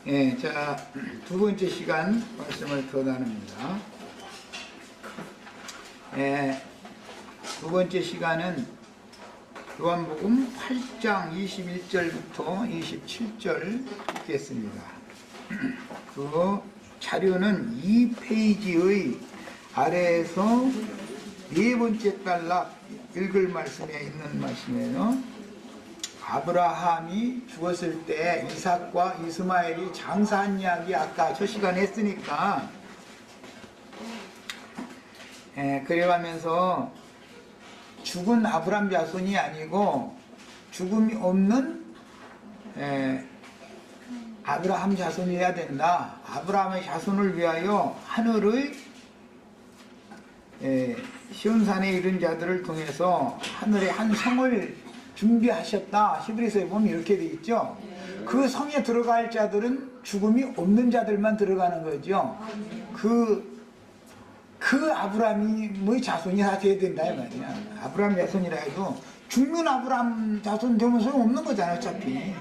예, 자, 두 번째 시간 말씀을 더 나눕니다. 예, 두 번째 시간은 요한복음 8장 21절부터 27절 읽겠습니다. 그 자료는 2페이지의 아래에서 네 번째 단락 읽을 말씀에 있는 말씀이에요. 아브라함이 죽었을 때 이삭과 이스마엘이 장사한 이야기 아까 저 시간에 했으니까, 그래가면서 죽은 아브라함 자손이 아니고 죽음이 없는 아브라함 자손이어야 된다. 아브라함의 자손을 위하여 하늘의 시온산에 이른 자들을 통해서 하늘의 한 성을 준비하셨다. 히브리서에 보면 이렇게 되어 있죠. 그 성에 들어갈 자들은 죽음이 없는 자들만 들어가는 거죠. 그 아브라함의 자손이 다 돼야 된다 이 말이야. 아브라함 자손이라 해도 죽는 아브라함 자손 되면 소용없는 거잖아요. 어차피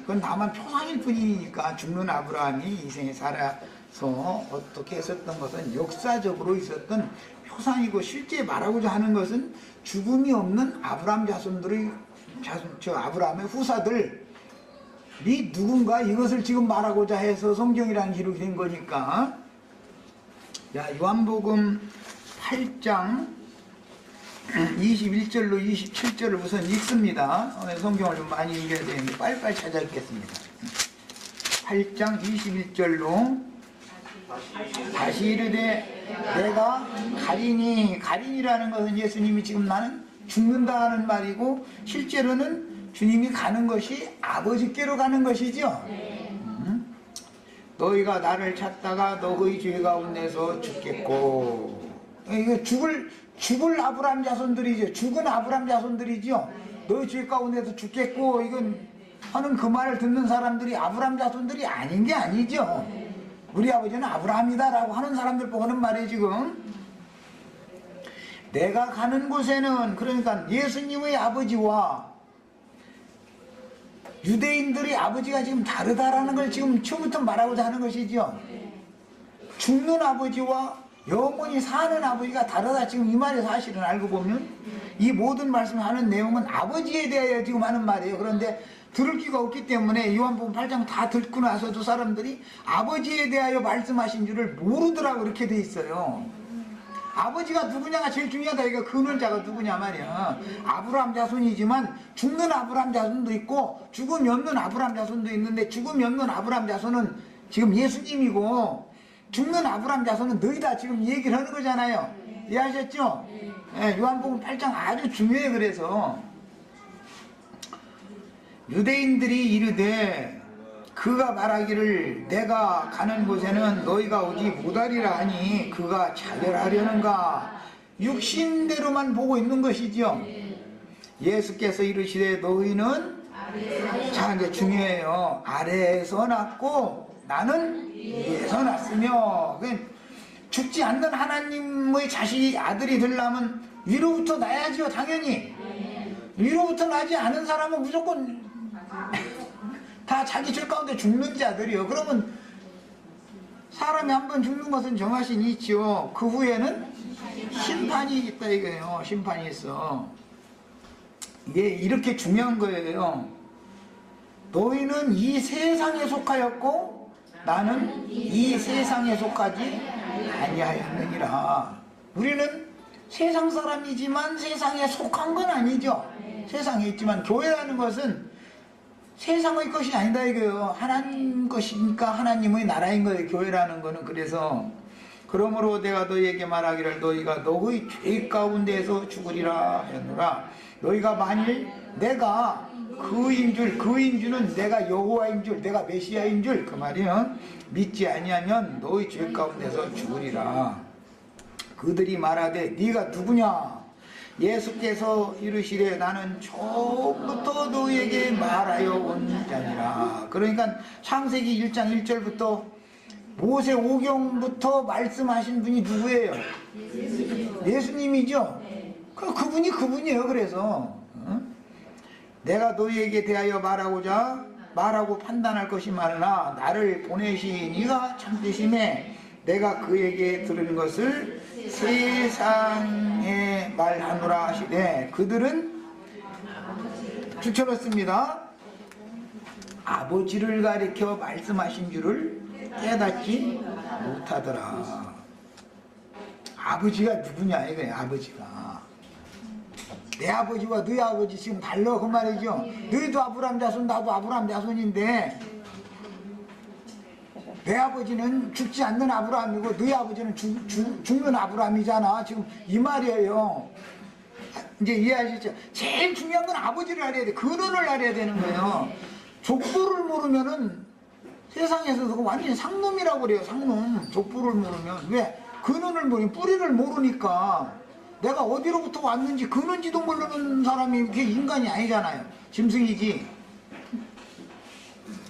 그건 다만 표상일 뿐이니까. 죽는 아브라함이 인생에 살아서 어떻게 했었던 것은 역사적으로 있었던 표상이고, 실제 말하고자 하는 것은 죽음이 없는 아브라함 자손들의 아브라함의 후사들이 누군가, 이것을 지금 말하고자 해서 성경이라는 기록이 된 거니까. 자, 요한복음 8장 21절로 27절을 우선 읽습니다. 오늘 성경을 좀 많이 읽어야 되는데 빨리빨리 찾아 읽겠습니다. 8장 21절로 다시 이르되 내가 가린이라는 것은 예수님이 지금 나는 죽는다는 말이고, 실제로는 주님이 가는 것이 아버지께로 가는 것이죠. 너희가 나를 찾다가 너희 죄 가운데서 죽겠고, 이거 죽을 아브라함 자손들이죠. 죽은 아브라함 자손들이죠. 너희 죄 가운데서 죽겠고, 이건 하는 그 말을 듣는 사람들이 아브라함 자손들이 아닌 게 아니죠. 우리 아버지는 아브라함이다라고 하는 사람들 보고는 말이에요. 지금 내가 가는 곳에는, 그러니까 예수님의 아버지와 유대인들의 아버지가 지금 다르다라는 걸 지금 처음부터 말하고자 하는 것이죠. 죽는 아버지와 영원히 사는 아버지가 다르다, 지금 이 말이 사실은 알고 보면 이 모든 말씀하는 내용은 아버지에 대하여 지금 하는 말이에요. 그런데 들을 기가 없기 때문에 요한복음 8장 다 듣고 나서도 사람들이 아버지에 대하여 말씀하신 줄을 모르더라고. 그렇게 돼 있어요. 아버지가 누구냐가 제일 중요하다. 이거 근원자가 누구냐 말이야. 아브라함 자손이지만 죽는 아브라함 자손도 있고 죽음이 없는 아브라함 자손도 있는데, 죽음이 없는 아브라함 자손은 지금 예수님이고, 죽는 아브라함 자손은 너희다, 지금 얘기를 하는 거잖아요. 이해하셨죠? 요한복음 8장 아주 중요해. 그래서 유대인들이 이르되 그가 말하기를 내가 가는 곳에는 너희가 오지 못하리라 하니 그가 자결하려는가, 육신대로만 보고 있는 것이죠. 예수께서 이르시되 너희는, 자 이제 중요해요. 아래에서 났고 나는 위에서 났으며, 죽지 않는 하나님의 자식이 아들이 되려면 위로부터 나야지요. 당연히 위로부터 나지 않은 사람은 무조건 다 자기 죄 가운데 죽는 자들이요. 그러면 사람이 한번 죽는 것은 정하신 이치요. 그 후에는 심판이 있다 이거예요. 심판이 있어. 이게 이렇게 중요한 거예요. 너희는 이 세상에 속하였고 나는 이 세상에 속하지 아니하였느니라. 우리는 세상 사람이지만 세상에 속한 건 아니죠. 세상에 있지만 교회라는 것은 세상의 것이 아니다 이거예요. 하나님 것이니까 하나님의 나라인 거예요, 교회라는 거는. 그래서 그러므로 내가 너희에게 말하기를 너희가 너희 죄 가운데에서 죽으리라 하였노라. 너희가 만일 내가 그인 주는 내가 여호와인 줄, 내가 메시아인 줄, 그 말이요, 믿지 아니하면 너희 죄 가운데서 죽으리라. 그들이 말하되 네가 누구냐? 예수께서 이르시되 나는 처음부터 너희에게 말하여 온 자니라. 그러니까 창세기 1장 1절부터 모세 오경부터 말씀하신 분이 누구예요? 예수님이죠. 그분이에요. 그래서 내가 너희에게 대하여 말하고자 말하고 판단할 것이 많으나 나를 보내신 이가 참되심에 내가 그에게 들은 것을 세상에 말하노라 하시되 그들은 붙여넣습니다. 아버지를 가리켜 말씀하신 줄을 깨닫지 못하더라. 아버지가 누구냐 이거예요. 아버지가 내 아버지와 너희 아버지 지금 달라 그 말이죠. 너희도 아브라함 자손 나도 아브라함 자손인데 내 아버지는 죽지 않는 아브라함이고 너희 아버지는 죽는 아브라함이잖아. 지금 이 말이에요. 이제 이해하시죠? 제일 중요한 건 아버지를 알아야 돼. 근원을 알아야 되는 거예요. 족보를 모르면은 세상에서 그거 완전히 상놈이라고 그래요. 상놈. 족보를 모르면. 왜? 근원을 모르면 뿌리를 모르니까 내가 어디로부터 왔는지 근원지도 모르는 사람이 그게 인간이 아니잖아요. 짐승이지.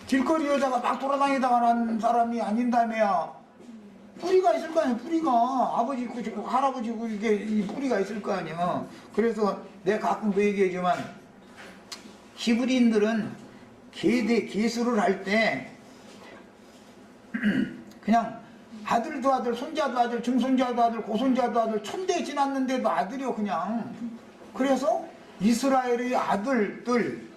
길거리 여자가 막 돌아다니다가 난 사람이 아닌다며. 뿌리가 있을 거 아니에요. 뿌리가 아버지 있고 할아버지 있고 이게 이 뿌리가 있을 거 아니에요. 그래서 내가 가끔 그 얘기하지만 히브리인들은 계수를 할 때 그냥 아들도 아들, 손자도 아들, 증손자도 아들, 고손자도 아들, 천대 지났는데도 아들이요 그냥. 그래서 이스라엘의 아들들,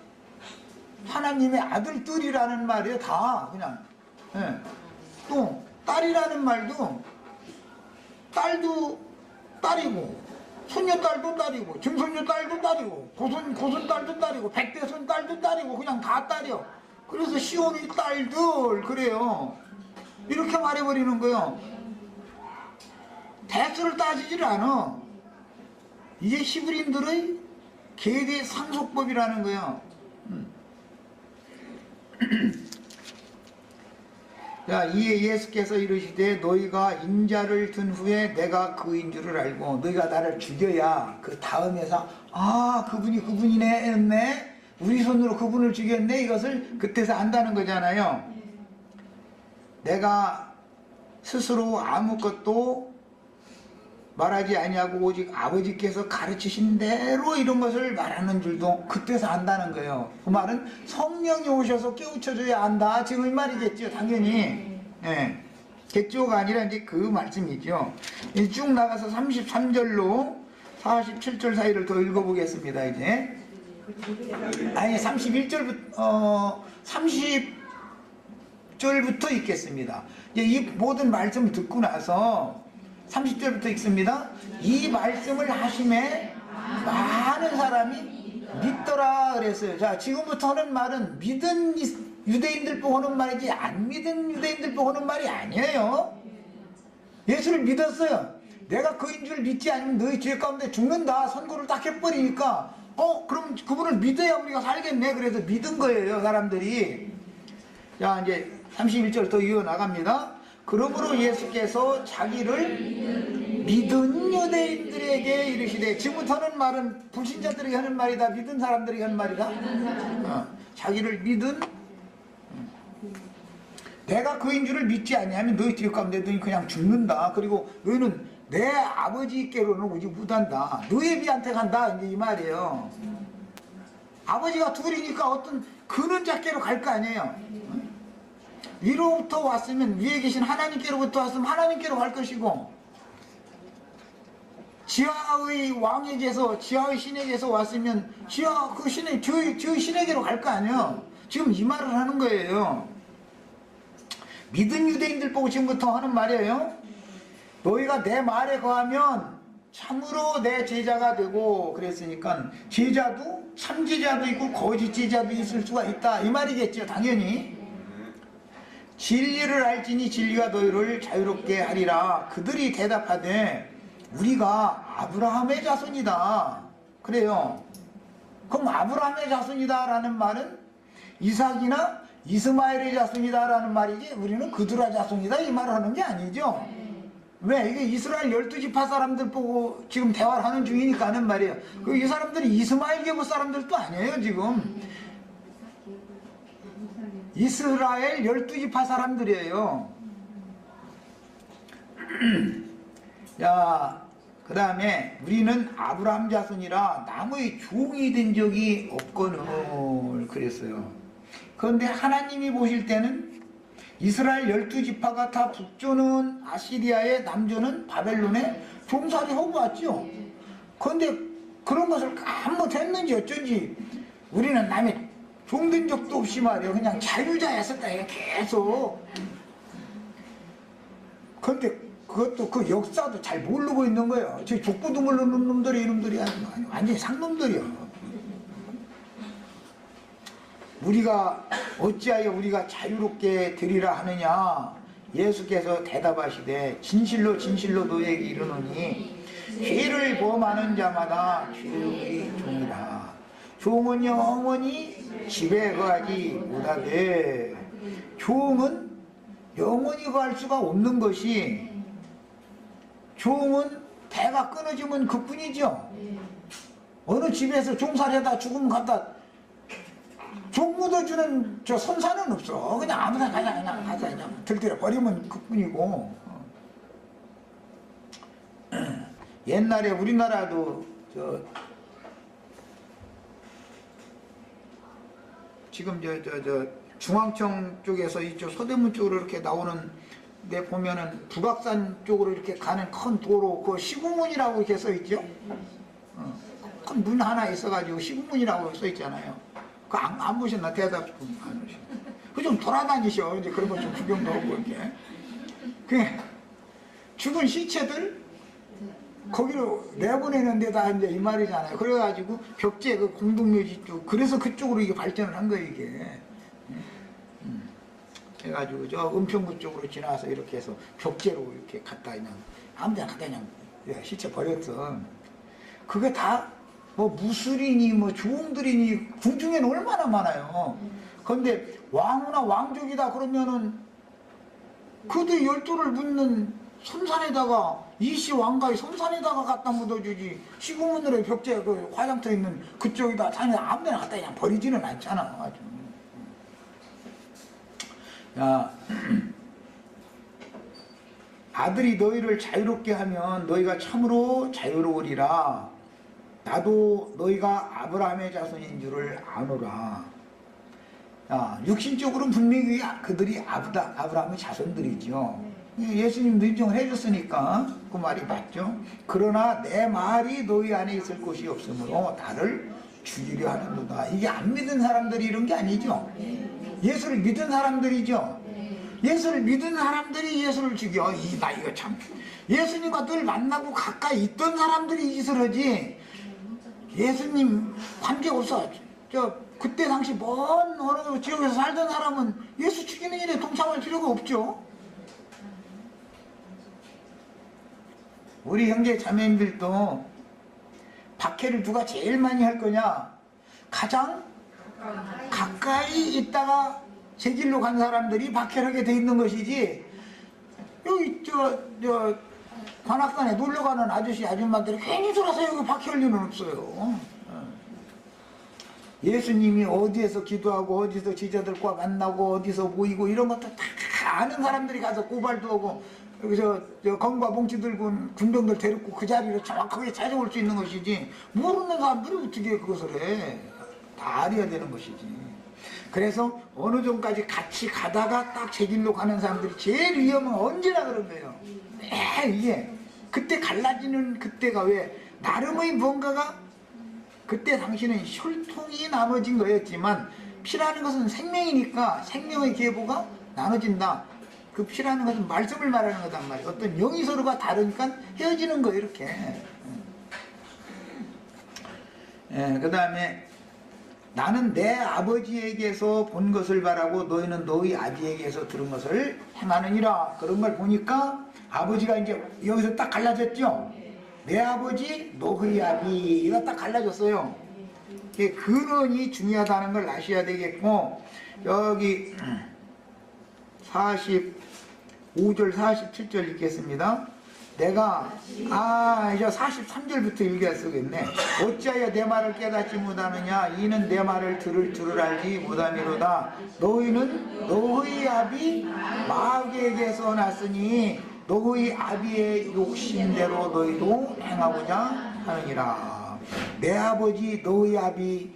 하나님의 아들들이라는 말이에요. 다 그냥. 예. 또 딸이라는 말도 딸도 딸이고 손녀딸도 딸이고 증손녀 딸도 딸이고 고손 딸도 딸이고 백대손 딸도 딸이고 그냥 다 딸이요. 그래서 시온의 딸들 그래요. 이렇게 말해버리는 거예요. 대수를 따지질 않아. 이게 히브리인들의 계대 상속법이라는 거예요. 자, 이에 예수께서 이르시되 너희가 인자를 든 후에 내가 그인 줄을 알고 너희가 나를 죽여야 그 다음에서 아 그분이 그분이네 했네 우리 손으로 그분을 죽였네 이것을 그때서 안다는 거잖아요. 내가 스스로 아무것도 말하지 아니하고 오직 아버지께서 가르치신 대로 이런 것을 말하는 줄도 그때서 안다는 거예요. 그 말은 성령이 오셔서 깨우쳐줘야 안다 지금 이 말이겠죠. 당연히. 예. 객조가 아니라 이제 그 말씀이죠. 쭉 나가서 33절로 47절 사이를 더 읽어보겠습니다. 이제 아니 31절부터 30절부터 읽겠습니다. 이제 이 모든 말씀을 듣고 나서 30절부터 읽습니다. 이 말씀을 하심에 많은 사람이 믿더라 그랬어요. 자, 지금부터 하는 말은 믿은 유대인들 보고 하는 말이지 안 믿은 유대인들 보고 하는 말이 아니에요. 예수를 믿었어요. 내가 그인 줄 믿지 않으면 너희 죄 가운데 죽는다. 선고를 딱 해버리니까 그럼 그분을 믿어야 우리가 살겠네. 그래서 믿은 거예요 사람들이. 자, 이제 31절 더 이어나갑니다. 그러므로 예수께서 자기를 믿은 유대인들에게 이르시되 지금부터 하는 말은 불신자들에게 하는 말이다. 믿은 사람들에게 하는 말이다. 자기를 믿은 내가 그인 줄을 믿지 아니하면 너희 뒤에 가운데 너희 그냥 죽는다. 그리고 너희는 내 아버지께로는 오지 못한다. 너희 비한테 간다. 이제 이 말이에요. 아버지가 둘이니까 어떤 근원자께로 갈 거 아니에요. 위로부터 왔으면 위에 계신 하나님께로부터 왔으면 하나님께로 갈 것이고 지하의 왕에게서 지하의 신에게서 왔으면 지하 그 신의 저희 신에게로 갈 거 아니에요. 지금 이 말을 하는 거예요. 믿은 유대인들 보고 지금부터 하는 말이에요. 너희가 내 말에 거하면 참으로 내 제자가 되고 그랬으니까 제자도 참 제자도 있고 거짓 제자도 있을 수가 있다 이 말이겠죠. 당연히 진리를 알지니 진리가 너희를 자유롭게 하리라. 그들이 대답하되 우리가 아브라함의 자손이다. 그래요. 그럼 아브라함의 자손이다 라는 말은 이삭이나 이스마엘의 자손이다 라는 말이지 우리는 그들의 자손이다 이 말을 하는 게 아니죠. 왜? 이게 이스라엘 12지파 사람들 보고 지금 대화를 하는 중이니까 하는 말이에요. 이 사람들이 이스마엘 계보 사람들도 아니에요 지금. 이스라엘 12지파 사람들이에요. 자, 그 다음에 우리는 아브라함 자손이라 남의 종이 된 적이 없거늘 그랬어요. 그런데 하나님이 보실 때는 이스라엘 12지파가 다 북조는 아시리아에, 남조는 바벨론에 종살이 하고 왔죠. 그런데 그런 것을 아무것도 했는지 어쩐지 우리는 남의 종된 적도 없이 말이에요. 그냥 자유자였었다 계속. 그런데 그것도 그 역사도 잘 모르고 있는 거예요. 저 족보도 모르는 놈들이 이놈들이 완전히 상놈들이요. 우리가 어찌하여 우리가 자유롭게 되리라 하느냐. 예수께서 대답하시되 진실로 진실로 너에게 이르노니 죄를 범하는 자마다 죄의 종이라. 종은 영원히 집에 거하지 못하되. 종은 영원히 거할 수가 없는 것이, 종은 배가 끊어지면 그뿐이죠. 어느 집에서 종살이하다 죽으면 갖다 종 묻어주는 저 선사는 없어. 그냥 아무나 그냥 가자 그냥 들들어 버리면 그뿐이고. 옛날에 우리나라도 지금 저 중앙청 쪽에서 이쪽 서대문 쪽으로 이렇게 나오는 데 보면은 북악산 쪽으로 이렇게 가는 큰 도로, 그 시구문이라고 이렇게 써 있죠. 큰 문 하나 있어가지고 시구문이라고 써 있잖아요. 그 안 보셨나? 대답 좀 안 하시나? 그 좀 돌아다니셔. 이제 그런 거 좀 구경도 하고 이렇게. 그 죽은 시체들 거기로 내보내는 데다 이제 이 말이잖아요. 그래가지고 벽제 그 공동묘지 쪽, 그래서 그쪽으로 이게 발전을 한 거예요, 이게. 해가지고 저 은평구 쪽으로 지나서 이렇게 해서 벽제로 이렇게 갔다 그냥 아무데나 갔다 그냥 시체 버렸어. 그게 다 뭐 무술이니 뭐 주홍들이니 궁중에는 얼마나 많아요. 그런데 왕후나 왕족이다 그러면은 그들 열두를 묻는 선산에다가, 이시 왕가의 선산에다가 갖다 묻어주지, 시구문으로 벽제 그 화장터 있는 그쪽에다 산에 아무데나 갖다 그냥 버리지는 않잖아. 아주. 야, 아들이 너희를 자유롭게 하면 너희가 참으로 자유로우리라. 나도 너희가 아브라함의 자손인 줄을 아노라. 야, 육신적으로는 분명히 그들이 아브라함의 자손들이죠. 예수님도 인정을 해줬으니까 그 말이 맞죠. 그러나 내 말이 너희 안에 있을 곳이 없으므로 나를 죽이려 하는도다. 이게 안 믿은 사람들이 이런 게 아니죠. 예수를 믿은 사람들이죠. 예수를 믿은 사람들이 예수를 죽여. 나 이거 참, 예수님과 늘 만나고 가까이 있던 사람들이 이 짓을 하지, 예수님 관계없어. 그때 당시 먼 어느 지역에서 살던 사람은 예수 죽이는 일에 동참할 필요가 없죠. 우리 형제 자매님들도 박해를 누가 제일 많이 할 거냐? 가장 가까이 있다가 제 길로 간 사람들이 박해를 하게 돼 있는 것이지, 여기 관악산에 놀러가는 아저씨 아줌마들이 괜히 돌아서 여기 박해할 일은 없어요. 예수님이 어디에서 기도하고 어디서 제자들과 만나고 어디서 모이고 이런 것도 다 아는 사람들이 가서 고발도 하고, 여기서 검과 봉지 들고 군병들 데리고 그 자리로 정확하게 찾아올 수 있는 것이지, 모르는 사람들이 어떻게 그것을 해. 다 알아야 되는 것이지. 그래서 어느 정도까지 같이 가다가 딱 제 길로 가는 사람들이 제일 위험은 언제나 그런 거예요. 이게 그때 갈라지는 그때가 왜 나름의 뭔가가, 그때 당시는 혈통이 나눠진 거였지만 피라는 것은 생명이니까 생명의 계보가 나눠진다. 그 피라는 것은 말씀을 말하는 거단 말이에요. 어떤 영이 서로가 다르니까 헤어지는 거예요, 이렇게. 그 다음에 나는 내 아버지에게서 본 것을 바라고 너희는 너희 아비에게서 들은 것을 행하느니라. 그런 걸 보니까 아버지가 이제 여기서 딱 갈라졌죠. 내 아버지, 너희 아비, 이거 딱 갈라졌어요. 근원이 중요하다는 걸 아셔야 되겠고, 여기 45절 47절 읽겠습니다. 내가 이제 43절부터 읽어야 쓰겠네. 어찌하여 내 말을 깨닫지 못하느냐? 이는 내 말을 들을 줄을 알지 못함이로다. 너희는 너희 아비 마귀에게서 났으니 너희 아비의 욕심대로 너희도 행하고자 하느니라. 내 아버지 너희 아비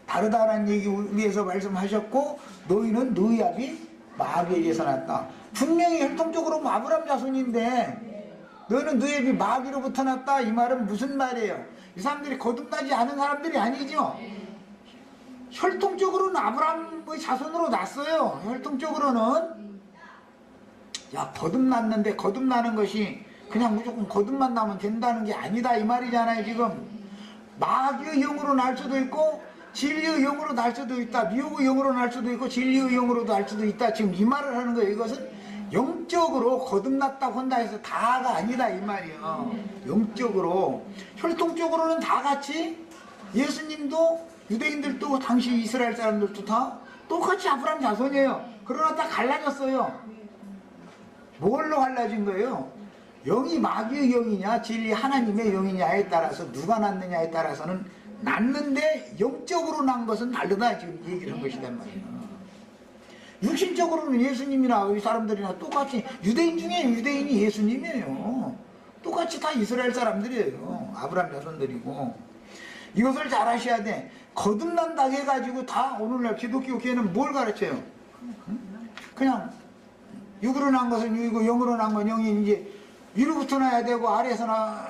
다르다라는 얘기 위해서 말씀하셨고, 너희는 너희 아비 마귀에게서 났다. 분명히 혈통적으로 아브라함 자손인데 너희는 너희 아비 마귀로부터 났다. 이 말은 무슨 말이에요? 이 사람들이 거듭나지 않은 사람들이 아니죠. 혈통적으로는 아브라함의 자손으로 났어요. 혈통적으로는. 야, 거듭났는데 거듭나는 것이 그냥 무조건 거듭만 나면 된다는 게 아니다 이 말이잖아요. 지금 마귀의 영으로 날 수도 있고 진리의 영으로 날 수도 있다. 미혹의 영으로 날 수도 있고 진리의 영으로도 날 수도 있다. 지금 이 말을 하는 거예요. 이것은 영적으로 거듭났다고 한다 해서 다가 아니다 이 말이에요. 영적으로. 혈통적으로는 다 같이 예수님도 유대인들도 당시 이스라엘 사람들도 다 똑같이 아브라함 자손이에요. 그러나 다 갈라졌어요. 뭘로 갈라진 거예요? 영이 마귀의 영이냐 진리 하나님의 영이냐에 따라서 누가 낳느냐에 따라서는 낳는데 영적으로 난 것은 다르다 지금 얘기를 한 것이란 말이에요. 육신적으로는 예수님이나 이 사람들이나 똑같이 유대인 중에 유대인이 예수님이에요. 똑같이 다 이스라엘 사람들이에요. 아브라함 자손들이고. 이것을 잘 아셔야 돼. 거듭난다 해가지고 다 오늘날 기독교 교회는 뭘 가르쳐요? 그냥 육으로 난 것은 육이고 영으로 난 건 영이 이제 위로부터 나야 되고 아래에서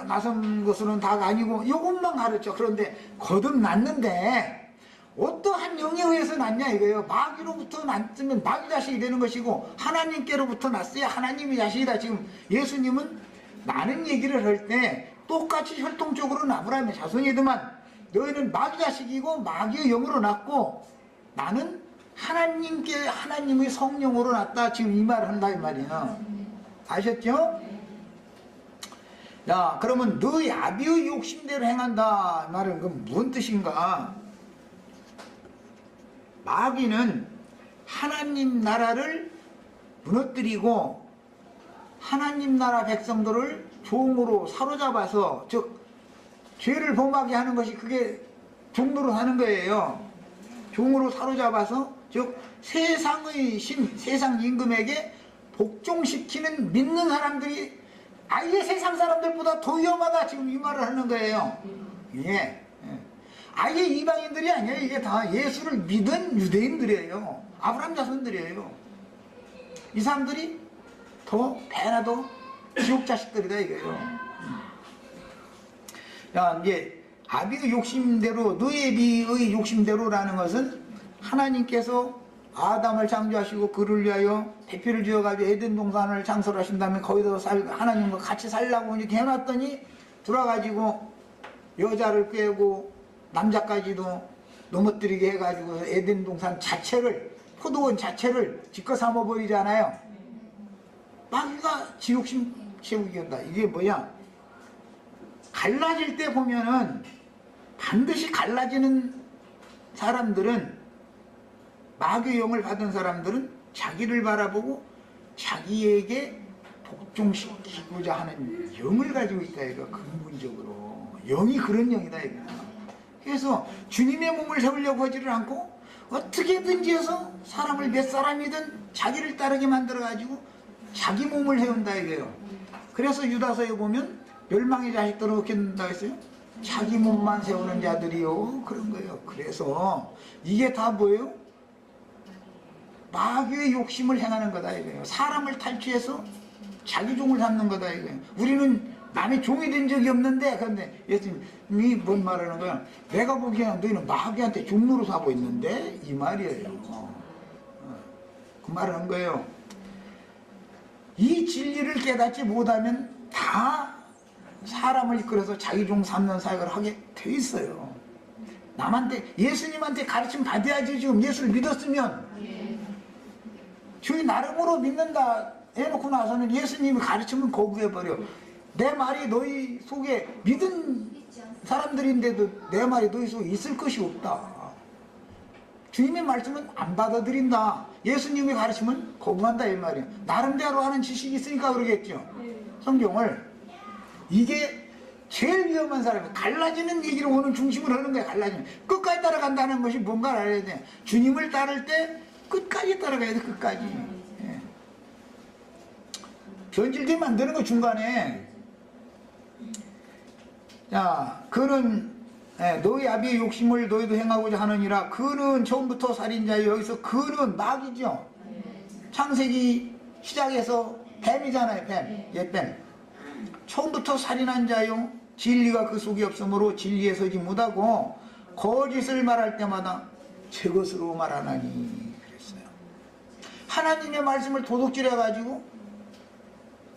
나선 것은 다가 아니고 이것만 가르쳐. 그런데 거듭났는데 어떠한 영에 의해서 났냐 이거예요. 마귀로부터 났으면 마귀 자식이 되는 것이고 하나님께로부터 났어야 하나님의 자식이다. 지금 예수님은 나는 얘기를 할 때 똑같이 혈통적으로는 아브라함의 자손이더만 너희는 마귀 자식이고 마귀의 영으로 났고 나는 하나님의 성령으로 났다. 지금 이 말을 한다 이 말이에요. 아셨죠? 야, 그러면 너희 아비의 욕심대로 행한다 말은 그건 무슨 뜻인가? 마귀는 하나님 나라를 무너뜨리고 하나님 나라 백성들을 종으로 사로잡아서 즉 죄를 범하게 하는 것이 그게 종로로 하는 거예요. 종으로 사로잡아서 즉 세상의 신, 세상 임금에게 복종시키는 믿는 사람들이 아예 세상 사람들보다 더 위험하다 지금 이 말을 하는 거예요. 예. 아예 이방인들이 아니에요. 이게 다 예수를 믿은 유대인들이에요. 아브라함 자손들이에요. 이 사람들이 더 배나 더 지옥 자식들이다 이거예요. 야, 이제 아비의 욕심대로 너희 아비의 욕심대로라는 것은 하나님께서 아담을 창조하시고 그를 위하여 대표를 지어가지고 에덴 동산을 창설하신 다음에 거기서 하나님과 같이 살라고 이렇게 해놨더니 들어가지고 여자를 꿰고 남자까지도 넘어뜨리게 해가지고 에덴 동산 자체를 포도원 자체를 지껏 삼아버리잖아요. 마귀가 지욕심 채우게 한다. 이게 뭐야? 갈라질 때 보면은 반드시 갈라지는 사람들은 마귀의 영을 받은 사람들은 자기를 바라보고 자기에게 복종시키고자 하는 영을 가지고 있다 이거 근본적으로 영이 그런 영이다 이거. 그래서 주님의 몸을 세우려고 하지를 않고 어떻게든지 해서 사람을 몇 사람이든 자기를 따르게 만들어 가지고 자기 몸을 세운다 이거예요. 그래서 유다서에 보면 멸망의 자식들은 어떻게 된다 했어요? 자기 몸만 세우는 자들이요 그런 거예요. 그래서 이게 다 뭐예요? 마귀의 욕심을 행하는 거다 이거예요. 사람을 탈취해서 자기 종을 삼는 거다 이거예요. 우리는 남의 종이 된 적이 없는데 그런데 예수님이 뭔 말하는 거야? 내가 보기에는 너희는 마귀한테 종로로 사고 있는데 이 말이에요. 그 말을 한 거예요. 이 진리를 깨닫지 못하면 다 사람을 이끌어서 자기 종 삼는 사역을 하게 돼 있어요. 남한테 예수님한테 가르침 받아야지. 지금 예수를 믿었으면 주의 나름으로 믿는다 해놓고 나서는 예수님이 가르치면 거부해버려. 내 말이 너희 속에 믿은 사람들인데도 내 말이 너희 속에 있을 것이 없다. 주님의 말씀은 안 받아들인다. 예수님이 가르치면 거부한다 이 말이에요. 나름대로 하는 지식이 있으니까 그러겠죠. 성경을. 이게 제일 위험한 사람이 갈라지는 얘기를 오늘 중심으로 하는 거야. 갈라지는 끝까지 따라간다는 것이 뭔가를 알아야 돼. 주님을 따를 때 끝까지 따라가야 돼. 끝까지. 예. 변질되면 안 되는 거 중간에. 자, 그는 너희 아비의 욕심을 너희도 행하고자 하느니라. 그는 처음부터 살인자예요. 여기서 그는 마귀죠. 창세기 시작해서 뱀이잖아요. 뱀. 뱀. 처음부터 살인한 자요. 진리가 그 속에 없으므로 진리에 서지 못하고 거짓을 말할 때마다 제 것으로 말하나니 그랬어요. 하나님의 말씀을 도둑질해가지고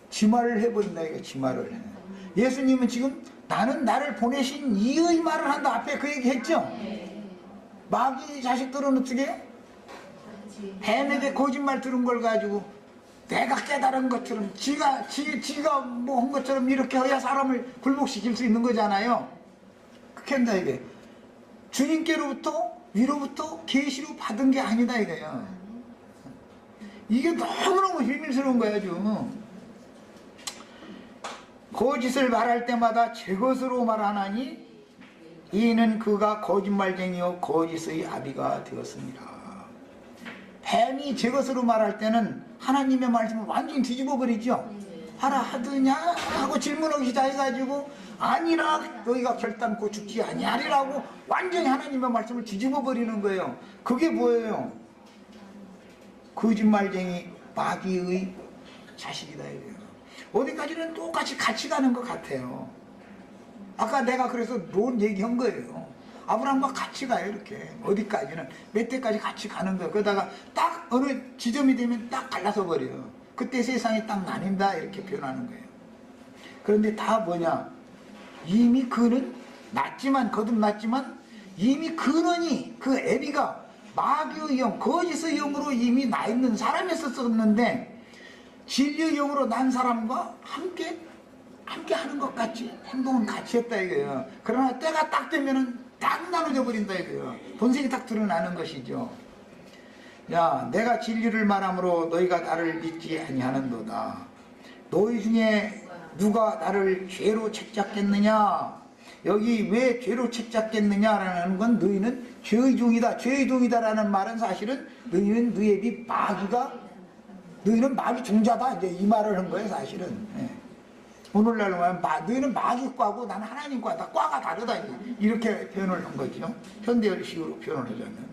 지말을 해버린다. 이거 지말을. 예수님은 지금 나는 나를 보내신 이의 말을 한다. 앞에 그 얘기 했죠. 마귀 자식들은 어떻게 뱀에게 거짓말 들은 걸 가지고 내가 깨달은 것처럼 지가 뭐 한 것처럼 이렇게 해야 사람을 굴복시킬 수 있는 거잖아요. 그렇게 한다 이게. 주님께로부터 위로부터 계시로 받은 게 아니다 이거야. 이게 너무너무 비밀스러운 거야 좀. 거짓을 말할 때마다 제 것으로 말하나니 이는 그가 거짓말쟁이요 거짓의 아비가 되었습니다. 뱀이 제 것으로 말할 때는 하나님의 말씀을 완전히 뒤집어 버리죠. 하라 하더냐 하고 질문하기 시작해가지고 아니라 너희가 결단코 죽지 아니하리라고 완전히 하나님의 말씀을 뒤집어 버리는 거예요. 그게 뭐예요? 거짓말쟁이 마귀의 자식이다 이거예요. 어디까지는 똑같이 같이 가는 것 같아요. 아까 내가 그래서 논 얘기한 거예요. 아브라함과 같이 가요 이렇게. 어디까지는 몇 대까지 같이 가는 거예요. 그러다가 딱 어느 지점이 되면 딱 갈라서 버려요. 그때 세상이 딱 나뉜다 이렇게 표현하는 거예요. 그런데 다 뭐냐, 이미 그는 낮지만 거듭났지만 이미 근원이 그 애비가 마귀의 영 거짓의 영으로 이미 나 있는 사람이었었는데 진리의 영으로 난 사람과 함께 하는 것 같이 행동은 같이 했다 이거예요. 그러나 때가 딱 되면은 딱 나눠져 버린다 이거예요. 본색이 딱 드러나는 것이죠. 야, 내가 진리를 말함으로 너희가 나를 믿지 아니하는도다. 너희 중에 누가 나를 죄로 책잡겠느냐? 여기 왜 죄로 책잡겠느냐라는 건 너희는 죄의 종이다. 죄의 종이다라는 말은 사실은 너희는 너희 애비 마귀가 너희는 마귀 종자다 이제 이 말을 한 거예요 사실은. 오늘날로 하면 너희는 마귀과고 나는 하나님과다. 과가 다르다 이렇게 표현을 한 거죠. 현대식으로 표현을 하자면.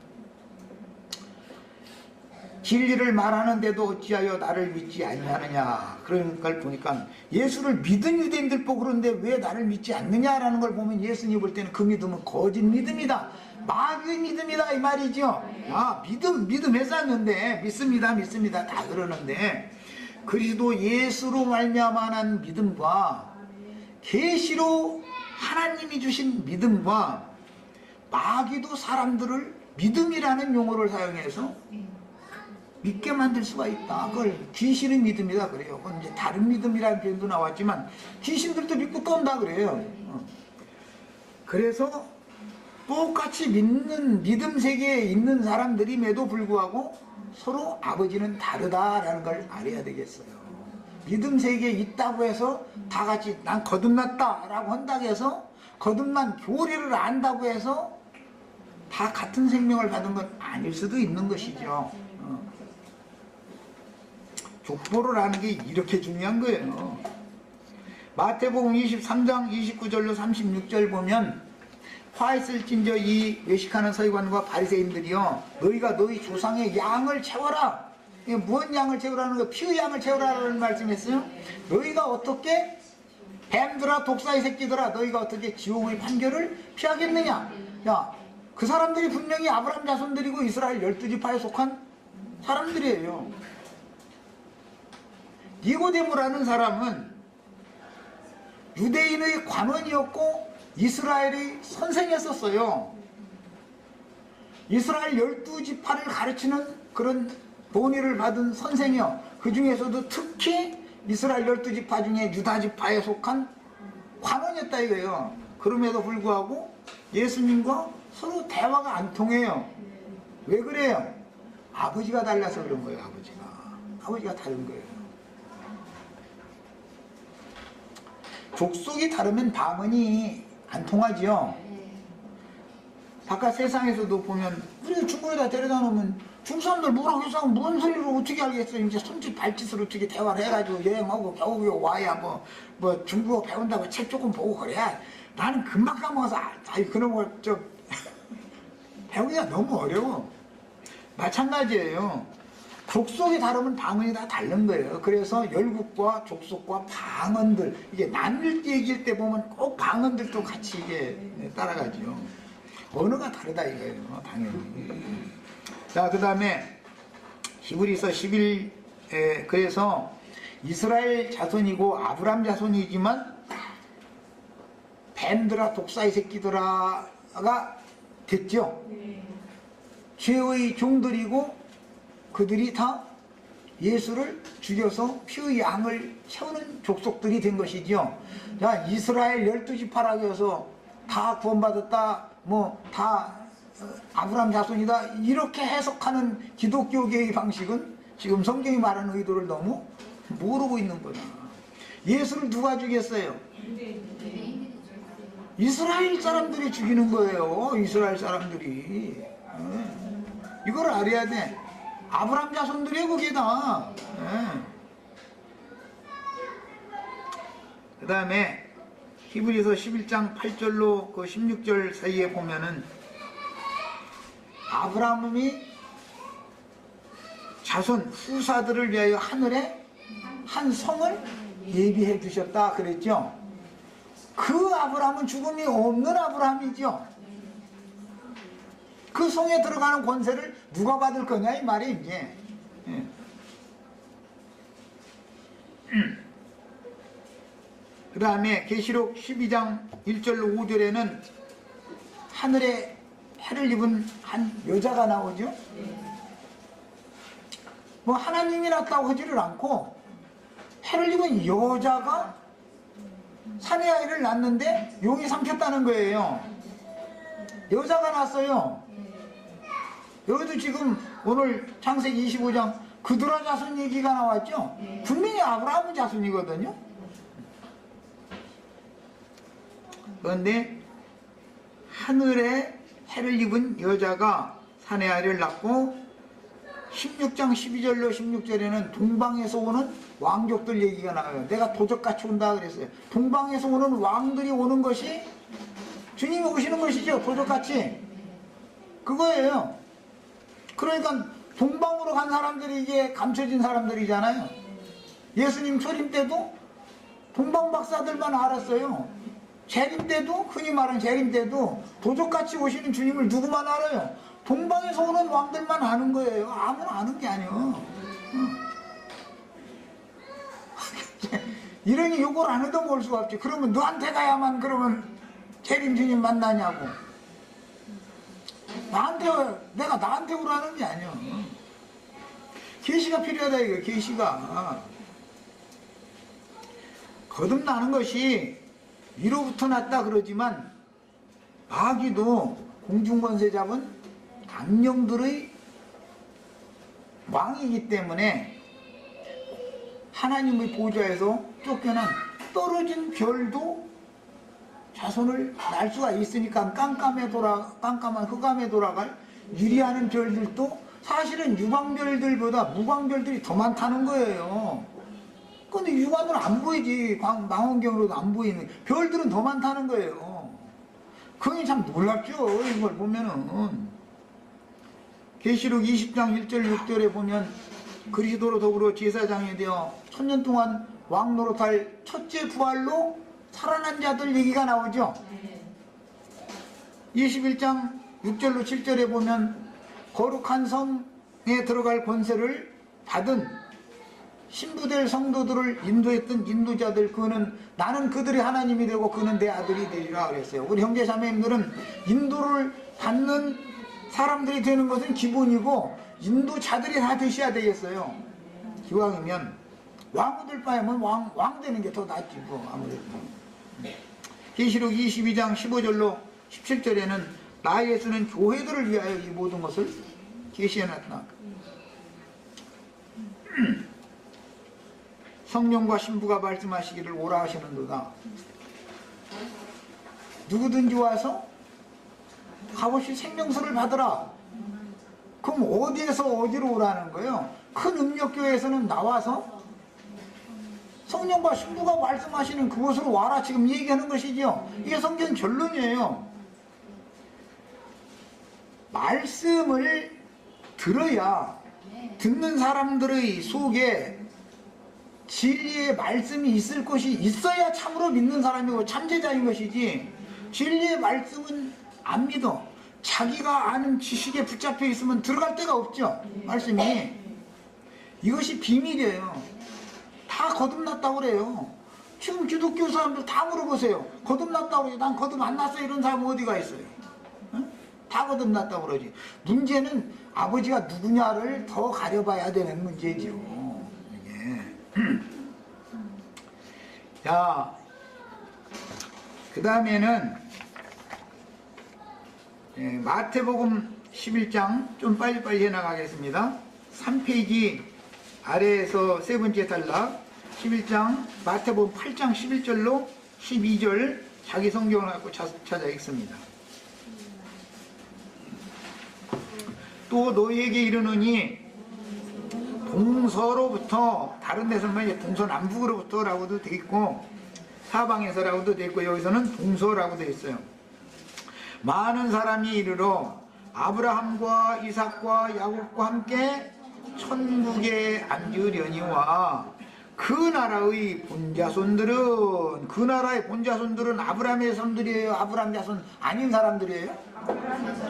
진리를 말하는데도 어찌하여 나를 믿지 아니하느냐. 그런 걸 보니까 예수를 믿은 유대인들 보고 그런데 왜 나를 믿지 않느냐라는 걸 보면 예수님 볼 때는 그 믿음은 거짓 믿음이다. 마귀의 믿음이다 이 말이죠. 아, 믿음 했었는데 믿습니다 다 그러는데 그리스도 예수로 말미암아난 믿음과 계시로 하나님이 주신 믿음과 마귀도 사람들을 믿음이라는 용어를 사용해서 믿게 만들 수가 있다. 그걸 귀신의 믿음이다 그래요. 그건 이제 다른 믿음이라는 표현도 나왔지만 귀신들도 믿고 떤다 그래요. 그래서 똑같이 믿는 믿음 세계에 있는 사람들임에도 불구하고 서로 아버지는 다르다라는 걸 알아야 되겠어요. 믿음 세계에 있다고 해서 다 같이 난 거듭났다라고 한다고 해서 거듭난 교리를 안다고 해서 다 같은 생명을 받은 건 아닐 수도 있는 것이죠. 족보를 아는 게 이렇게 중요한 거예요. 마태복음 23장 29절로 36절 보면 화 있을진저 이 외식하는 서기관과 바리새인들이여 너희가 너희 조상의 양을 채워라. 이게 무슨 양을 채우라는 거? 피의 양을 채우라는 말씀했어요. 너희가 어떻게 뱀들아 독사의 새끼들아 너희가 어떻게 지옥의 판결을 피하겠느냐. 야, 그 사람들이 분명히 아브라함 자손들이고 이스라엘 12지파에 속한 사람들이에요. 니고데모라는 사람은 유대인의 관원이었고 이스라엘의 선생이었어요. 이스라엘 12지파를 가르치는 그런 본의를 받은 선생이요. 그 중에서도 특히 이스라엘 12지파 중에 유다지파에 속한 관원이었다 이거예요. 그럼에도 불구하고 예수님과 서로 대화가 안 통해요. 왜 그래요? 아버지가 달라서 그런 거예요. 아버지가 다른 거예요. 족속이 다르면 방언이 안 통하지요. 바깥 세상에서도 보면 우리 중국에다 데려다 놓으면 중국 사람들 뭐라고 해서 뭔 소리로 어떻게 알겠어. 이제 손짓 발짓으로 어떻게 대화를 해가지고 여행하고 겨우 와야 뭐 중국어 배운다고 책 조금 보고 그래야. 나는 금방 까먹어서 그런 걸 배우기가 너무 어려워. 마찬가지예요. 족속이 다르면 방언이 다 다른 거예요. 그래서 열국과 족속과 방언들, 이게 나눌 때 얘기할 때 보면 꼭 방언들도 같이 이게 따라가죠. 언어가 다르다 이거예요, 당연히. 자, 그 다음에 히브리서 11에 그래서 이스라엘 자손이고 아브람 자손이지만 뱀들아 독사의 새끼들아가 됐죠. 죄의 종들이고 그들이 다 예수를 죽여서 피의 양을 채우는 족속들이 된 것이죠. 자, 이스라엘 12지파라고 해서 다 구원받았다, 뭐 다 아브라함 자손이다, 이렇게 해석하는 기독교계의 방식은 지금 성경이 말하는 의도를 너무 모르고 있는 거다. 예수를 누가 죽였어요? 이스라엘 사람들이 죽이는 거예요. 이스라엘 사람들이. 이걸 알아야 돼. 아브라함 자손들이 그게다. 그 다음에 히브리서 11장 8절로 그 16절 사이에 보면은 아브라함이 자손 후사들을 위하여 하늘에 한 성을 예비해 주셨다 그랬죠. 그 아브라함은 죽음이 없는 아브라함이죠. 그 성에 들어가는 권세를 누가 받을 거냐 이 말이 이제. 그 다음에 계시록 12장 1절로 5절에는 하늘에 해를 입은 한 여자가 나오죠. 뭐 하나님이 났다고 하지를 않고 해를 입은 여자가 사내 아이를 낳는데 용이 삼켰다는 거예요. 여자가 낳았어요. 여기도 지금 오늘 창세기 25장 그드라 자손 얘기가 나왔죠. 분명히 아브라함 자손이거든요. 그런데 하늘에 해를 입은 여자가 사내 아이를 낳고 16장 12절로 16절에는 동방에서 오는 왕족들 얘기가 나와요. 내가 도적같이 온다 그랬어요. 동방에서 오는 왕들이 오는 것이 주님이 오시는 것이죠. 도적같이. 그거예요. 그러니까 동방으로 간 사람들이 이게 감춰진 사람들이잖아요. 예수님 초림 때도 동방 박사들만 알았어요. 재림 때도, 흔히 말하는 재림 때도 도적같이 오시는 주님을 누구만 알아요? 동방에서 오는 왕들만 아는 거예요. 아무나 아는 게 아니에요. 이러니 요걸 안 해도 볼 수가 없지. 그러면 너한테 가야만 그러면 재림 주님 만나냐고. 내가 나한테 오라는 게 아니야. 계시가 필요하다 이거. 계시가 거듭나는 것이 위로부터 났다 그러지만 마귀도 공중권세 잡은 악령들의 왕이기 때문에 하나님의 보좌에서 쫓겨난 떨어진 별도 자손을 낳을 수가 있으니까 깜깜한 흑암에 돌아갈 유리하는 별들도 사실은 유광별들보다 무광별들이 더 많다는 거예요. 근데 육안으로 안 보이지. 망원경으로도 안 보이는 별들은 더 많다는 거예요. 그게 참 놀랍죠. 이걸 보면은 계시록 20장 1절 6절에 보면 그리스도로 더불어 제사장이 되어 1000년 동안 왕 노릇할 첫째 부활로 살아난 자들 얘기가 나오죠. 21장 6절로 7절에 보면 거룩한 성에 들어갈 권세를 받은 신부될 성도들을 인도했던 인도자들, 그는 나는 그들의 하나님이 되고 그는 내 아들이 되리라 그랬어요. 우리 형제자매님들은 인도를 받는 사람들이 되는 것은 기본이고 인도자들이 다 되셔야 되겠어요. 기왕이면 왕후들 바에는 왕 되는 게 더 낫지 뭐 아무래도. 계시록 22장 15절로 17절에는 나 예수는 교회들을 위하여 이 모든 것을 계시해놨다. 성령과 신부가 말씀하시기를 오라 하시는도다. 누구든지 와서 값없이 생명수를 받으라. 그럼 어디에서 어디로 오라는 거예요? 큰 음력교회에서는 나와서 성령과 신부가 말씀하시는 그곳으로 와라 지금 얘기하는 것이죠. 이게 성경 결론이에요. 말씀을 들어야 듣는 사람들의 속에 진리의 말씀이 있을 것이 있어야 참으로 믿는 사람이고 참제자인 것이지, 진리의 말씀은 안 믿어. 자기가 아는 지식에 붙잡혀 있으면 들어갈 데가 없죠. 말씀이. 이것이 비밀이에요. 다 거듭났다고 그래요. 지금 기독교 사람들 다 물어보세요. 거듭났다고 그러지. 난 거듭 안 났어 이런 사람 어디가 있어요? 응? 다 거듭났다고 그러지. 문제는 아버지가 누구냐를 더 가려봐야 되는 문제지요. 이게. 자, 그 다음에는 마태복음 11장 좀 빨리빨리 해나가겠습니다. 3페이지 아래에서 세 번째 단락 11장 마태복음 8장 11절로 12절 자기 성경을 갖고 찾아 읽습니다. 또 너희에게 이르노니 동서로부터, 다른 데서는 동서남북으로부터 라고도 돼 있고 사방에서라고도 돼 있고 여기서는 동서라고 돼 있어요. 많은 사람이 이르러 아브라함과 이삭과 야곱과 함께 천국에 앉으려니와 그 나라의 본자손들은, 그 나라의 본자손들은 아브라함의 손들이에요? 아브라함 자손 아닌 사람들이에요?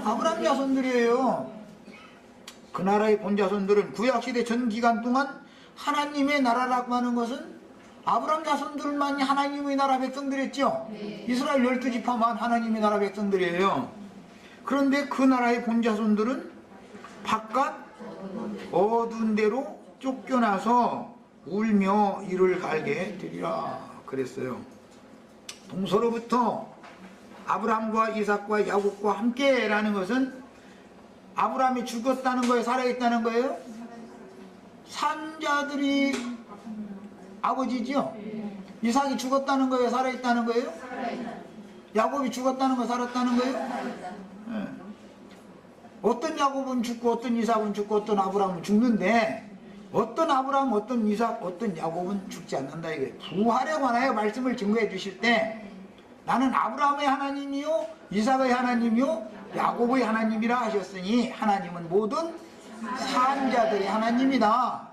아브라함 자손들이에요. 그 나라의 본자손들은 구약시대 전 기간 동안 하나님의 나라라고 하는 것은 아브라함 자손들만이 하나님의 나라 백성들이었죠. 이스라엘 12지파만 하나님의 나라 백성들이에요. 그런데 그 나라의 본자손들은 바깥 어두운 데로 쫓겨나서 울며 이를 갈게 되리라 그랬어요. 동서로부터 아브라함과 이삭과 야곱과 함께 라는 것은 아브라함이 죽었다는 거예요? 살아있다는 거예요? 산자들이 아버지죠? 이삭이 죽었다는 거예요? 살아있다는 거예요? 야곱이 죽었다는 거 살았다는 거예요? 네. 어떤 야곱은 죽고 어떤 이삭은 죽고 어떤 아브라함은 죽는데 어떤 아브라함, 어떤 이삭, 어떤 야곱은 죽지 않는다 이거예요. 부활에 관하여 말씀을 증거해 주실 때 나는 아브라함의 하나님이요 이삭의 하나님이요 야곱의 하나님이라 하셨으니 하나님은 모든 산자들의 하나님이다.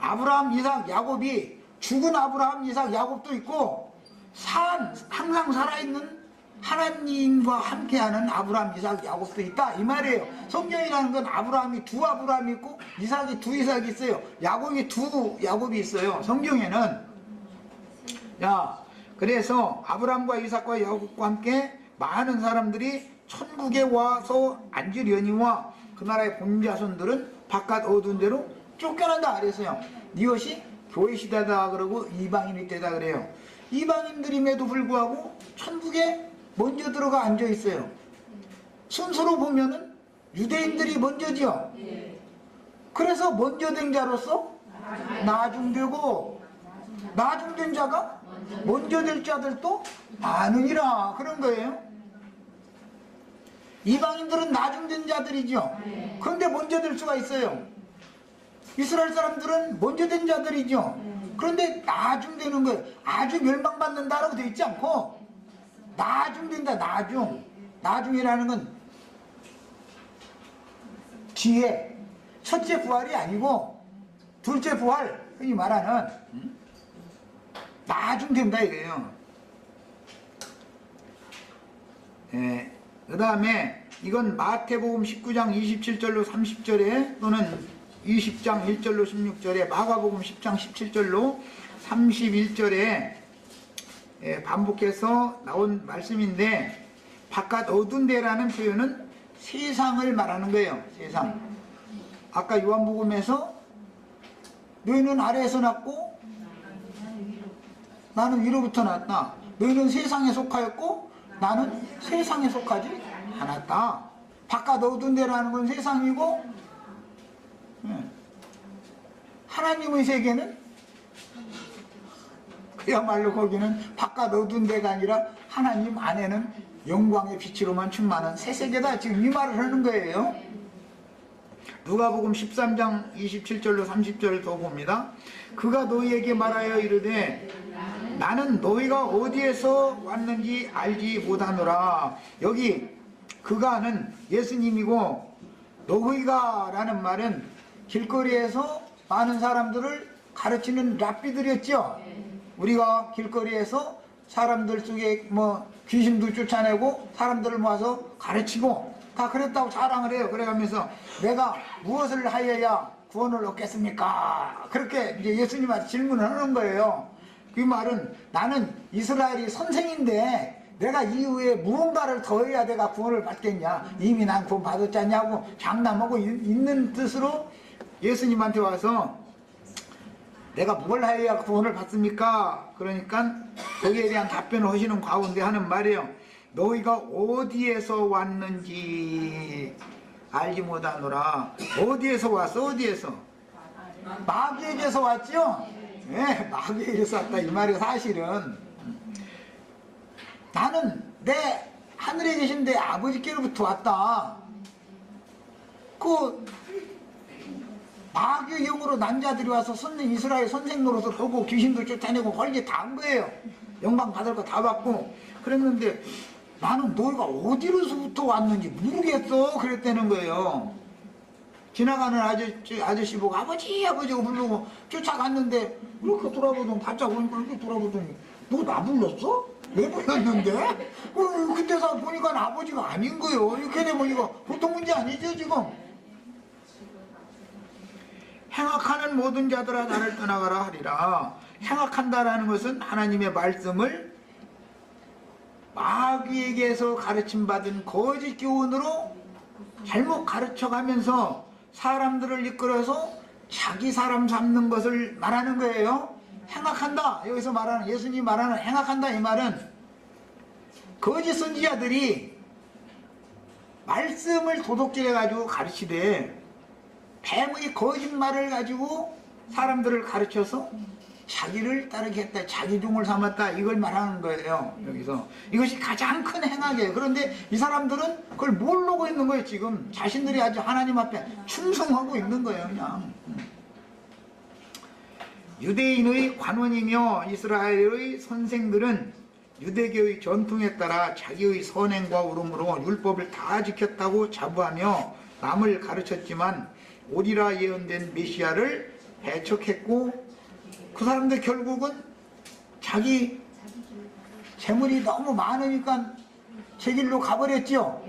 아브라함, 이삭, 야곱이 죽은 아브라함, 이삭, 야곱도 있고 항상 살아있는 하나님과 함께하는 아브라함, 이삭, 야곱도 있다 이 말이에요. 성경이라는 건 아브라함이 두 아브라함이 있고 이삭이 두 이삭이 있어요. 야곱이 두 야곱이 있어요. 성경에는. 자, 그래서 아브라함과 이삭과 야곱과 함께 많은 사람들이 천국에 와서 앉으려니와 그 나라의 본자손들은 바깥 어두운 데로 쫓겨난다 그랬어요. 이것이 교회 시대다 그러고 이방인의 때다 그래요. 이방인들임에도 불구하고 천국에 먼저 들어가 앉아 있어요. 순서로 보면은 유대인들이 먼저지요. 그래서 먼저 된 자로서 나중되고 나중된 자가 먼저 될 자들도 많으니라 그런 거예요. 이방인들은 나중된 자들이죠. 그런데 먼저 될 수가 있어요. 이스라엘 사람들은 먼저 된 자들이죠. 그런데 나중되는 거예요. 아주 멸망받는다라고 되어 있지 않고 나중된다. 나중이라는 건 뒤에 첫째 부활이 아니고 둘째 부활, 흔히 말하는 나중된다 이거예요. 그 다음에 이건 마태복음 19장 27절로 30절에 또는 20장 1절로 16절에 마가복음 10장 17절로 31절에 반복해서 나온 말씀인데 바깥 어두운 데라는 표현은 세상을 말하는 거예요. 세상. 아까 요한복음에서 너희는 아래에서 났고 나는 위로부터 났다. 너희는 세상에 속하였고 나는 세상에 속하지 않았다. 바깥 어두운 데라는 건 세상이고 하나님의 세계는 그야말로 거기는 바깥 어두운 데가 아니라 하나님 안에는 영광의 빛으로만 충만한 새 세계다. 지금 이 말을 하는 거예요. 누가복음 13장 27절로 30절을 더 봅니다. 그가 너희에게 말하여 이르되 나는 너희가 어디에서 왔는지 알지 못하노라. 여기 그가는 예수님이고, 너희가 라는 말은 길거리에서 많은 사람들을 가르치는 랍비들이었죠. 우리가 길거리에서 사람들 속에 뭐 귀신도 쫓아내고 사람들을 모아서 가르치고 다 그랬다고 자랑을 해요. 그래가면서 내가 무엇을 하여야 구원을 얻겠습니까? 그렇게 이제 예수님한테 질문을 하는 거예요. 그 말은 나는 이스라엘이 선생인데 내가 이후에 무언가를 더 해야 내가 구원을 받겠냐? 이미 난 구원 받았지 않냐고 장담하고 있는 뜻으로 예수님한테 와서 내가 뭘 해야 구원을 받습니까? 그러니까 거기에 대한 답변을 하시는 가운데 하는 말이에요. 너희가 어디에서 왔는지 알지 못하노라. 어디에서 왔어? 어디에서? 마귀에게서 왔죠? 네, 마귀에게서 왔다 이 말이에요. 사실은 나는 내 하늘에 계신 내 아버지께로부터 왔다. 그 마귀의 영으로 남자들이 와서 이스라엘 선생 노릇을 하고 귀신도 쫓아내고 헐게 다 한 거예요. 영광 받을 거 다 받고 그랬는데 나는 너희가 어디로부터 왔는지 모르겠어. 그랬다는 거예요. 지나가는 아저씨 보고 아버지 아버지고 부르고 쫓아갔는데 이렇게 돌아보더니 바짝 오니까 이렇게 돌아보더니 너 나 불렀어? 왜 불렀는데? 그때서 보니까 아버지가 아닌 거예요. 이렇게 되보니까 보통 문제 아니죠 지금. 행악하는 모든 자들아 나를 떠나가라 하리라. 행악한다라는 것은 하나님의 말씀을 마귀에게서 가르침받은 거짓 교훈으로 잘못 가르쳐가면서 사람들을 이끌어서 자기 사람 삼는 것을 말하는 거예요. 행악한다. 여기서 말하는 예수님이 말하는 행악한다 이 말은 거짓 선지자들이 말씀을 도둑질해가지고 가르치되 뱀의 거짓말을 가지고 사람들을 가르쳐서 자기를 따르게 했다, 자기 종을 삼았다, 이걸 말하는 거예요. 여기서 이것이 가장 큰 행악이에요. 그런데 이 사람들은 그걸 모르고 있는 거예요. 지금 자신들이 아주 하나님 앞에 충성하고 있는 거예요. 그냥 유대인의 관원이며 이스라엘의 선생들은 유대교의 전통에 따라 자기의 선행과 울음으로 율법을 다 지켰다고 자부하며 남을 가르쳤지만 오리라 예언된 메시아를 배척했고 그 사람들 결국은 자기 재물이 너무 많으니까 제 길로 가버렸죠.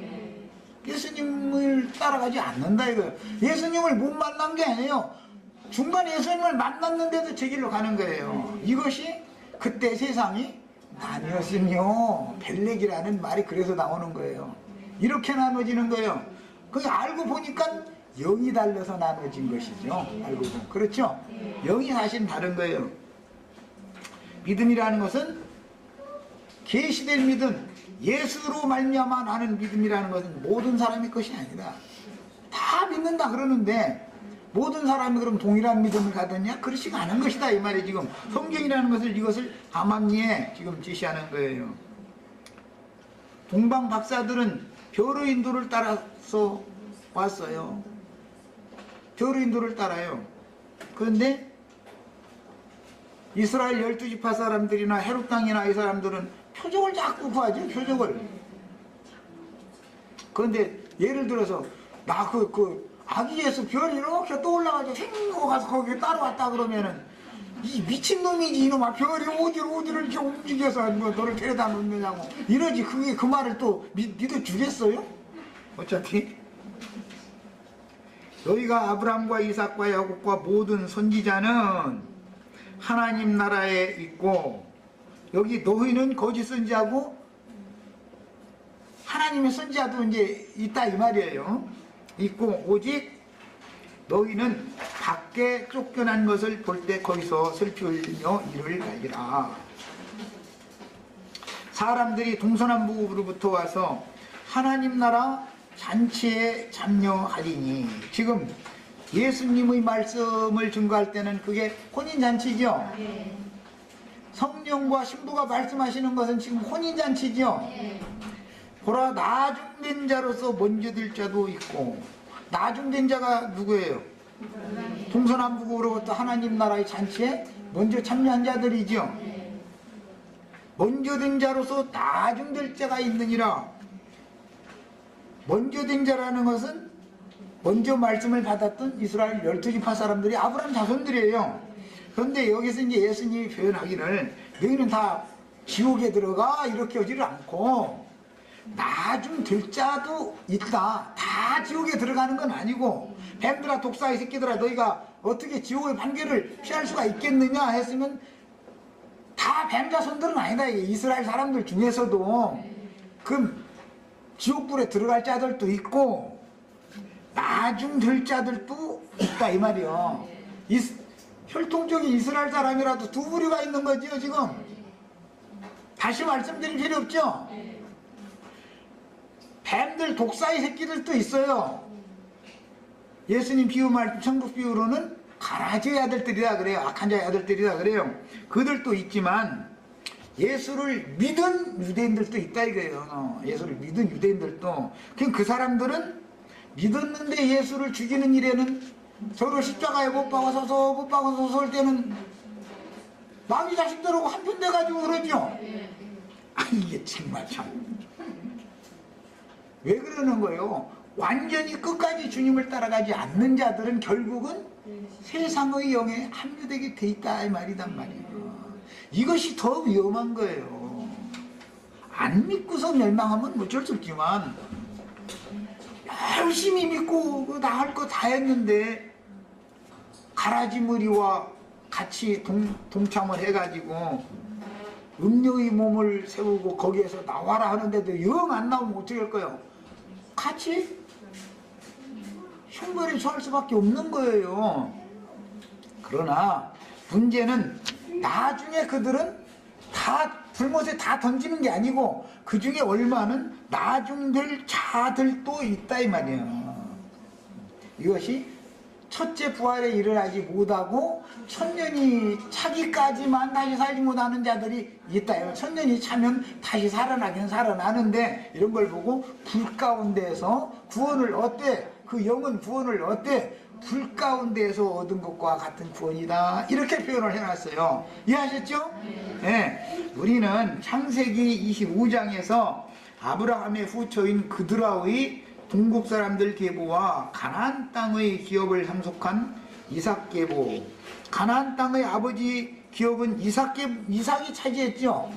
예수님을 따라가지 않는다 이거예요. 예수님을 못 만난 게 아니에요. 중간에 예수님을 만났는데도 제 길로 가는 거예요. 이것이 그때 세상이 나뉘었으며 벨렉이라는 말이 그래서 나오는 거예요. 이렇게 나눠지는 거예요. 그게 알고 보니까 영이 달려서 나눠진 것이죠. 알고 보면 그렇죠? 영이 사실 다른 거예요. 믿음이라는 것은 계시된 믿음, 예수로 말미암아 나는 믿음이라는 것은 모든 사람의 것이 아니다. 다 믿는다 그러는데 모든 사람이 그럼 동일한 믿음을 가졌냐? 그렇지가 않은 것이다 이 말이 지금 성경이라는 것을 이것을 암암리에 지금 제시하는 거예요. 동방 박사들은 별의 인도를 따라서 왔어요. 별의 인도를 따라요. 그런데 이스라엘 12지파 사람들이나 헤롯 땅이나 이 사람들은 표적을 자꾸 구하죠. 표적을. 그런데 예를 들어서 나 아기에서 별이 이렇게 떠올라가지고 생고 가서 거기에 따라왔다 그러면은 이 미친놈이지 이놈아 별이 어디를 이렇게 움직여서 뭐 너를 데려다 놓느냐고 이러지. 그게 그 말을 또 믿어주겠어요? 어차피 너희가 아브라함과 이삭과 야곱과 모든 선지자는 하나님 나라에 있고 여기 너희는 거짓 선지하고 하나님의 선지자도 이제 있다 이 말이에요. 있고 오직 너희는 밖에 쫓겨난 것을 볼 때 거기서 슬피 흘리며 이를 갈기라. 사람들이 동서남북으로부터 와서 하나님 나라 잔치에 참여하리니 지금 예수님의 말씀을 증거할 때는 그게 혼인잔치죠. 성령과 신부가 말씀하시는 것은 지금 혼인잔치죠. 보라 나중된 자로서 먼저 들 자도 있고 나중된 자가 누구예요? 동서남북으로부터 하나님 나라의 잔치에 먼저 참여한 자들이죠. 먼저 된 자로서 나중될 자가 있느니라. 먼저 된 자라는 것은 먼저 말씀을 받았던 이스라엘 12지파 사람들이 아브라함 자손들이에요. 그런데 여기서 이제 예수님이 표현하기를 너희는 다 지옥에 들어가 이렇게 하지를 않고 나중 될 자도 있다. 다 지옥에 들어가는 건 아니고 뱀들아 독사의 새끼들아 너희가 어떻게 지옥의 판결을 피할 수가 있겠느냐 했으면 다 뱀 자손들은 아니다. 이스라엘 사람들 중에서도 그 지옥불에 들어갈 자들도 있고 나중 될 자들도 있다 이 말이요. 혈통적인 이스라엘 사람이라도 두 부류가 있는 거지요 지금. 다시 말씀드릴 필요 없죠. 뱀들 독사의 새끼들도 있어요. 예수님 비유 말씀 천국 비유로는 가라지의 아들들이라 그래요. 악한 자의 아들들이라 그래요. 그들도 있지만 예수를 믿은 유대인들도 있다 이거예요. 예수를 믿은 유대인들도. 그 사람들은 믿었는데 예수를 죽이는 일에는 저를 십자가에 못 박아서 올 때는 마귀 자식들하고 한편 돼가지고 그러죠. 이게 정말 참. 왜 그러는 거예요? 완전히 끝까지 주님을 따라가지 않는 자들은 결국은 세상의 영에 합류되게 돼 있다 이 말이단 말이에요. 이것이 더 위험한 거예요. 안 믿고서 멸망하면 어쩔 수 없지만 열심히 믿고 나 할 거 다 했는데 가라지 무리와 같이 동참을 해가지고 음료의 몸을 세우고 거기에서 나와라 하는데도 영 안 나오면 어떻게 할 거예요? 같이 흉벌에 처할 수밖에 없는 거예요. 그러나 문제는 나중에 그들은 다 불못에 다 던지는 게 아니고 그 중에 얼마는 나중될 자들도 있다 이 말이에요. 이것이 첫째 부활에 일어나지 못하고 천년이 차기까지만 다시 살지 못하는 자들이 있다. 천년이 차면 다시 살아나긴 살아나는데 이런 걸 보고 불 가운데에서 구원을 얻되 그 영은 구원을 얻되 불 가운데에서 얻은 것과 같은 구원이다. 이렇게 표현을 해놨어요. 이해하셨죠? 네. 우리는 창세기 25장에서 아브라함의 후처인 그드라의 동국 사람들 계보와 가나안 땅의 기업을 상속한 이삭 계보. 가나안 땅의 아버지 기업은 이삭이 차지했죠.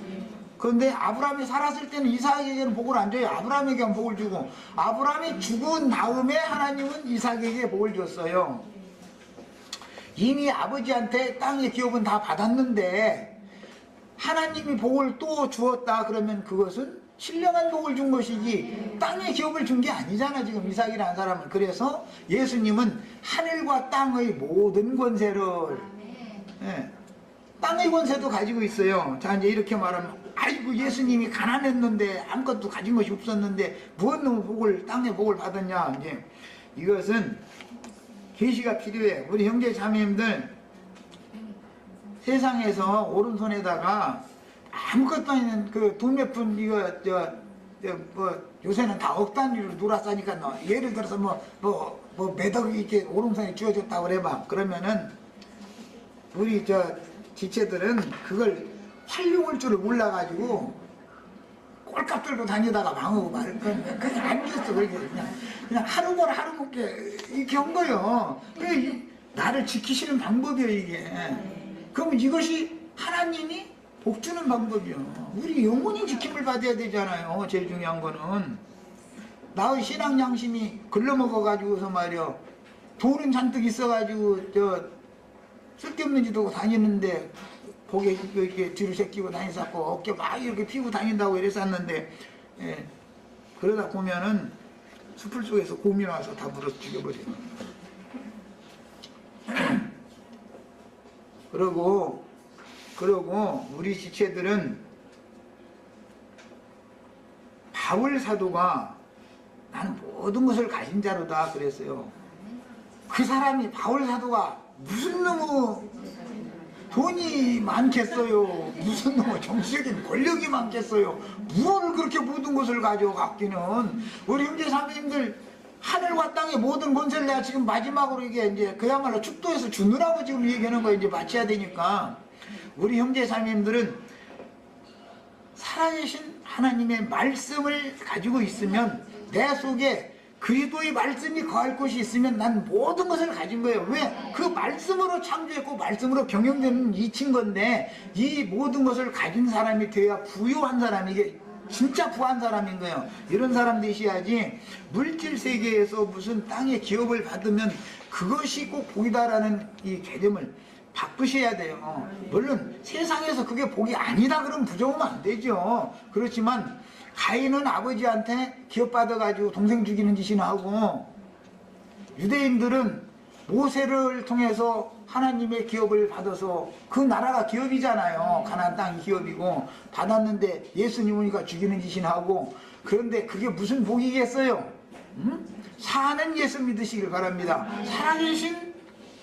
그런데 아브라함이 살았을 때는 이삭에게는 복을 안 줘요. 아브라함에게만 복을 주고 아브라함이 죽은 다음에 하나님은 이삭에게 복을 줬어요. 이미 아버지한테 땅의 기업은 다 받았는데 하나님이 복을 또 주었다 그러면 그것은 신령한 복을 준 것이지 땅의 기업을 준 게 아니잖아 지금 이삭이라는 사람은. 그래서 예수님은 하늘과 땅의 모든 권세를 땅의 권세도 가지고 있어요. 자 이제 이렇게 말하면 아이고 예수님이 가난했는데 아무것도 가진 것이 없었는데 무엇 놈의 복을 땅의 복을 받았냐. 이제 이것은 계시가 필요해. 우리 형제 자매님들 세상에서 오른손에다가 아무것도 아닌 그 돈 몇 푼 이거 뭐 요새는 다 억 단위로 놀았으니까 예를 들어서 뭐 매덕이 이렇게 오른손에 쥐어졌다고 그래봐. 그러면은 우리 지체들은 그걸 활용할 줄을 몰라가지고 꼴값 들고 다니다가 망하고 말을 그냥 안 줬어. 그냥 하루 벌어 하루 먹게 이렇게 한 거요. 그래 나를 지키시는 방법이에요 이게. 그러면 이것이 하나님이 복 주는 방법이요. 우리 영혼이 지킴을 받아야 되잖아요. 제일 중요한 거는 나의 신앙 양심이 글러먹어가지고서 말이요. 돈은 잔뜩 있어가지고 쓸데없는 짓 하고 다니는데 고개 이렇게 뒤로 새끼고 다녔었고 어깨 막 이렇게 피고 다닌다고 이랬었는데 그러다 보면은 숲을 속에서 곰이 나와서 다 물어 죽여버려요. 그러고 우리 지체들은 바울 사도가 나는 모든 것을 가진 자로다 그랬어요. 그 사람이 바울 사도가 무슨 놈의 돈이 많겠어요. 무슨 놈의 정치적인 권력이 많겠어요. 무엇을 그렇게 모든 것을 가져갔기는. 우리 형제 자매님들 하늘과 땅의 모든 권세를 내가 지금 마지막으로 이게 이제 그야말로 축도에서 주느라고 지금 얘기하는 거 이제 마쳐야 되니까 우리 형제 자매님들은 살아계신 하나님의 말씀을 가지고 있으면 내 속에 그리스도의 말씀이 거할 곳이 있으면 난 모든 것을 가진 거예요. 왜? 그 말씀으로 창조했고 말씀으로 경영되는 이친 건데 이 모든 것을 가진 사람이 되어야 부유한 사람이 이게 진짜 부한 사람인 거예요. 이런 사람 되셔야지 물질 세계에서 무슨 땅의 기업을 받으면 그것이 꼭 복이다라는 이 개념을 바꾸셔야 돼요. 물론 세상에서 그게 복이 아니다 그러면 부정하면 안 되죠. 그렇지만 가인은 아버지한테 기업 받아가지고 동생 죽이는 짓이나 하고 유대인들은 모세를 통해서 하나님의 기업을 받아서 그 나라가 기업이잖아요. 가나안 땅이 기업이고 받았는데 예수님 오니까 죽이는 짓이나 하고 그런데 그게 무슨 복이겠어요? 사는 예수 믿으시길 바랍니다. 살아계신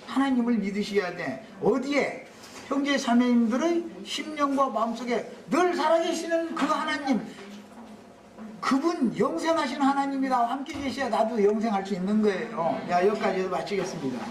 하나님을 믿으셔야 돼. 어디에? 형제 자매님들의 심령과 마음속에 늘 살아계시는 그 하나님, 그분 영생하신 하나님이랑 함께 계셔야 나도 영생할 수 있는 거예요. 야, 여기까지 해서 마치겠습니다.